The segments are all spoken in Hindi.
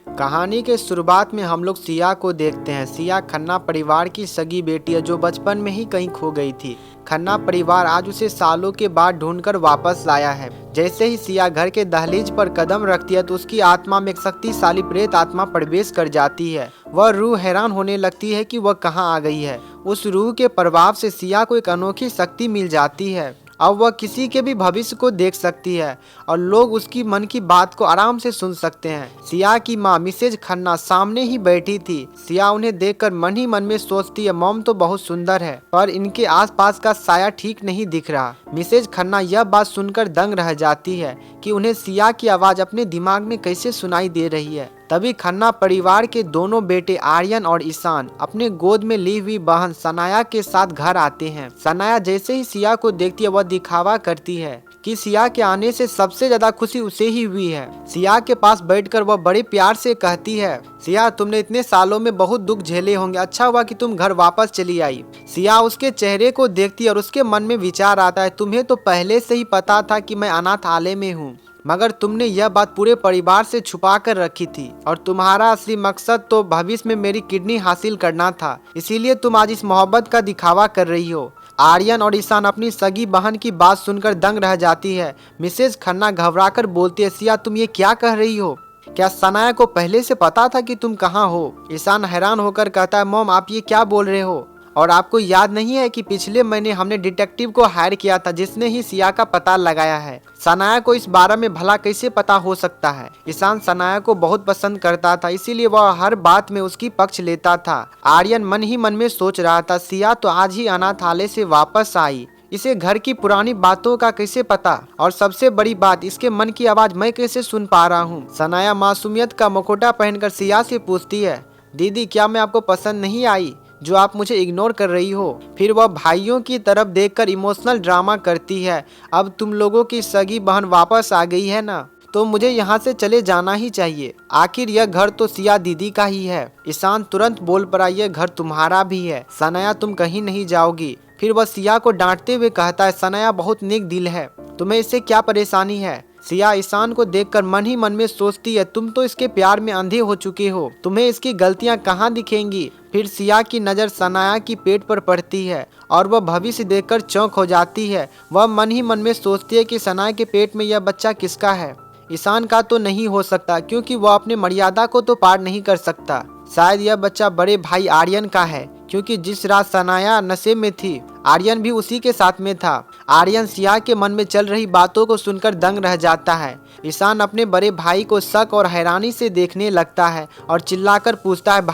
कहानी के शुरुआत में हम लोग सिया को देखते हैं। सिया खन्ना परिवार की सगी बेटी है जो बचपन में ही कहीं खो गई थी। खन्ना परिवार आज उसे सालों के बाद ढूंढकर वापस लाया है। जैसे ही सिया घर के दहलीज पर कदम रखती है तो उसकी आत्मा में एक शक्तिशाली प्रेत आत्मा प्रवेश कर जाती है। वह रूह हैरान होने लगती है कि वह कहाँ आ गई है। उस रूह के प्रभाव से सिया को एक अनोखी शक्ति मिल जाती है। अब वह किसी के भी भविष्य को देख सकती है और लोग उसकी मन की बात को आराम से सुन सकते हैं। सिया की माँ मिसेज खन्ना सामने ही बैठी थी। सिया उन्हें देखकर मन ही मन में सोचती है, मॉम तो बहुत सुंदर है पर इनके आसपास का साया ठीक नहीं दिख रहा। मिसेज खन्ना यह बात सुनकर दंग रह जाती है कि उन्हें सिया की आवाज अपने दिमाग में कैसे सुनाई दे रही है। तभी खन्ना परिवार के दोनों बेटे आर्यन और ईशान अपने गोद में ली हुई बहन सनाया के साथ घर आते हैं। सनाया जैसे ही सिया को देखती है वह दिखावा करती है कि सिया के आने से सबसे ज्यादा खुशी उसे ही हुई है। सिया के पास बैठकर वह बड़े प्यार से कहती है, सिया तुमने इतने सालों में बहुत दुख झेले होंगे, अच्छा हुआ कि तुम घर वापस चली आई। सिया उसके चेहरे को देखती है और उसके मन में विचार आता है, तुम्हें तो पहले से ही पता था कि मैं अनाथालय में हूँ, मगर तुमने यह बात पूरे परिवार से छुपा कर रखी थी और तुम्हारा असली मकसद तो भविष्य में मेरी किडनी हासिल करना था, इसीलिए तुम आज इस मोहब्बत का दिखावा कर रही हो। आर्यन और ईशान अपनी सगी बहन की बात सुनकर दंग रह जाती है। मिसेज खन्ना घबराकर बोलती है, सिया तुम ये क्या कह रही हो? क्या सनाया को पहले से पता था कि तुम कहाँ हो? ईशान हैरान होकर कहता है, मॉम आप ये क्या बोल रहे हो? और आपको याद नहीं है कि पिछले महीने हमने डिटेक्टिव को हायर किया था जिसने ही सिया का पता लगाया है। सनाया को इस बारे में भला कैसे पता हो सकता है? ईशान सनाया को बहुत पसंद करता था, इसीलिए वह हर बात में उसकी पक्ष लेता था। आर्यन मन ही मन में सोच रहा था, सिया तो आज ही अनाथालय से वापस आई, इसे घर की पुरानी बातों का कैसे पता? और सबसे बड़ी बात, इसके मन की आवाज मैं कैसे सुन पा रहा हूँ? सनाया मासूमियत का मुखौटा पहनकर सिया से पूछती है, दीदी क्या मैं आपको पसंद नहीं आई जो आप मुझे इग्नोर कर रही हो? फिर वह भाइयों की तरफ देखकर इमोशनल ड्रामा करती है, अब तुम लोगों की सगी बहन वापस आ गई है ना, तो मुझे यहाँ से चले जाना ही चाहिए, आखिर यह घर तो सिया दीदी का ही है। ईशान तुरंत बोल पड़ा, यह घर तुम्हारा भी है, सनाया तुम कहीं नहीं जाओगी। फिर वह सिया को डांटते हुए कहता है, सनाया बहुत नेक दिल है, तुम्हें इससे क्या परेशानी है? सिया ईशान को देखकर मन ही मन में सोचती है, तुम तो इसके प्यार में अंधे हो चुके हो, तुम्हें इसकी गलतियां कहाँ दिखेंगी? फिर सिया की नज़र सनाया की पेट पर पड़ती है और वह भविष्य देखकर चौंक हो जाती है। वह मन ही मन में सोचती है कि सनाया के पेट में यह बच्चा किसका है? ईशान का तो नहीं हो सकता क्योंकि वह अपने मर्यादा को तो पार नहीं कर सकता। शायद यह बच्चा बड़े भाई आर्यन का है क्योंकि जिस रात सनाया नशे में थी आर्यन भी उसी के साथ में था। आर्यन सिया के मन में चल रही बातों को सुनकर दंग रह जाता है। ईशान अपने बड़े भाई को शक और हैरानी से देखने लगता है और चिल्लाकर पूछता है,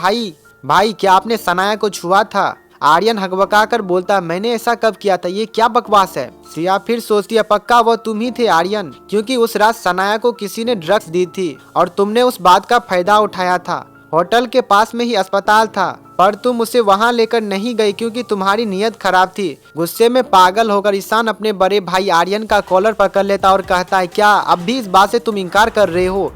भाई क्या आपने सनाया को छुआ था? आर्यन हकबका कर बोलता है, मैंने ऐसा कब किया था, ये क्या बकवास है? सिया फिर सोचती है, पक्का वह तुम ही थे आर्यन, क्योंकि उस रात सनाया को किसी ने ड्रग्स दी थी और तुमने उस बात का फायदा उठाया था। होटल के पास में ही अस्पताल था पर तुम उसे वहां लेकर नहीं गई क्योंकि तुम्हारी नीयत खराब थी। गुस्से में पागल होकर ईशान अपने बड़े भाई आर्यन का कॉलर पकड़ लेता और कहता है, क्या अब भी इस बात से तुम इनकार कर रहे हो